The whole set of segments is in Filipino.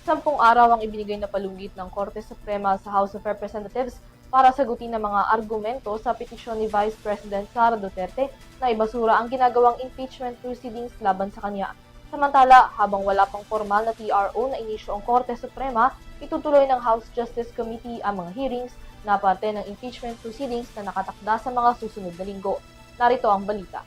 10 araw ang ibinigay na palugit ng Korte Suprema sa House of Representatives para sagutin ang mga argumento sa petisyon ni Vice President Sara Duterte na ibasura ang ginagawang impeachment proceedings laban sa kanya. Samantala, habang wala pang formal na TRO na inisyo ang Korte Suprema, itutuloy ng House Justice Committee ang mga hearings na parte ng impeachment proceedings na nakatakda sa mga susunod na linggo. Narito ang balita.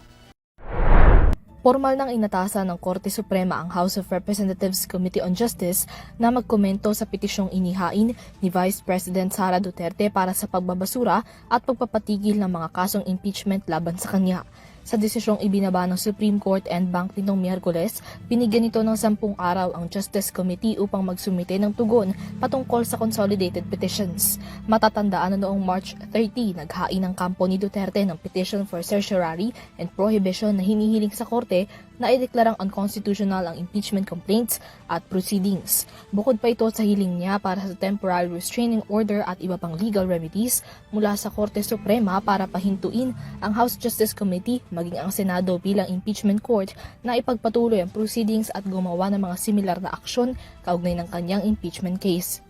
Formal nang inatasan ng Korte Suprema ang House of Representatives Committee on Justice na magkomento sa petisyong inihain ni Vice President Sara Duterte para sa pagbabasura at pagpapatigil ng mga kasong impeachment laban sa kanya. Sa desisyong ibinaba ng Supreme Court en banc nitong Miyerkules, binigyan ito ng 10 araw ang Justice Committee upang magsumite ng tugon patungkol sa consolidated petitions. Matatandaan na noong March 30, naghain ang kampo ni Duterte ng petition for certiorari and prohibition na hinihiling sa korte na ideklarang unconstitutional ang impeachment complaints at proceedings. Bukod pa ito sa hiling niya para sa temporary restraining order at iba pang legal remedies mula sa Korte Suprema para pahintuin ang House Justice Committee maging ang Senado bilang impeachment court na ipagpatuloy ang proceedings at gumawa ng mga similar na aksyon kaugnay ng kanyang impeachment case.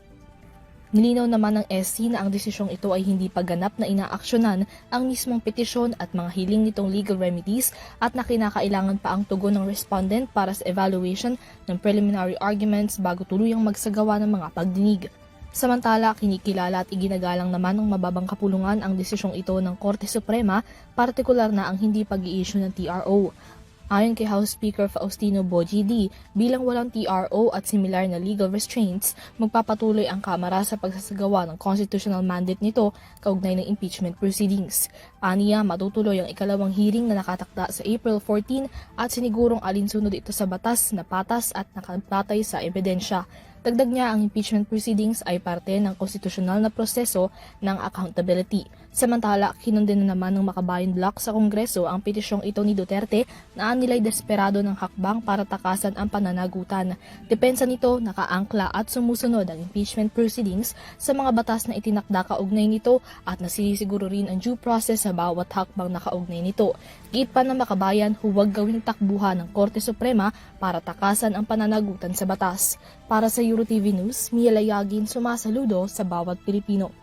Nilinaw naman ng SC na ang desisyong ito ay hindi pagganap na inaaksyonan ang mismong petisyon at mga hiling nitong legal remedies at na kinakailangan pa ang tugon ng respondent para sa evaluation ng preliminary arguments bago tuluyang magsagawa ng mga pagdinig. Samantala, kinikilala at iginagalang naman ng mababang kapulungan ang desisyong ito ng Korte Suprema, partikular na ang hindi pag-i-issue ng TRO. Ayon kay House Speaker Faustino Boji D, bilang walang TRO at similar na legal restraints, magpapatuloy ang Kamara sa pagsasagawa ng constitutional mandate nito kaugnay ng impeachment proceedings. Aniya, matutuloy ang ikalawang hearing na nakatakda sa April 14 at sinigurong alinsunod ito sa batas na patas at nakabatay sa ebidensya. Dagdag niya, ang impeachment proceedings ay parte ng konstitusyonal na proseso ng accountability. Samantala, kinundin na naman ng Makabayan Bloc sa Kongreso ang petisyong ito ni Duterte na nila'y desperado ng hakbang para takasan ang pananagutan. Depensa nito, nakaangkla at sumusunod ang impeachment proceedings sa mga batas na itinakda kaugnay nito at nasinisiguro rin ang due process sa bawat hakbang na kaugnay nito. Giit pa ng Makabayan, huwag gawing takbuhan ng Korte Suprema para takasan ang pananagutan sa batas. Para sa EuroTV News, Mia Layagin, sumasaludo sa bawat Pilipino.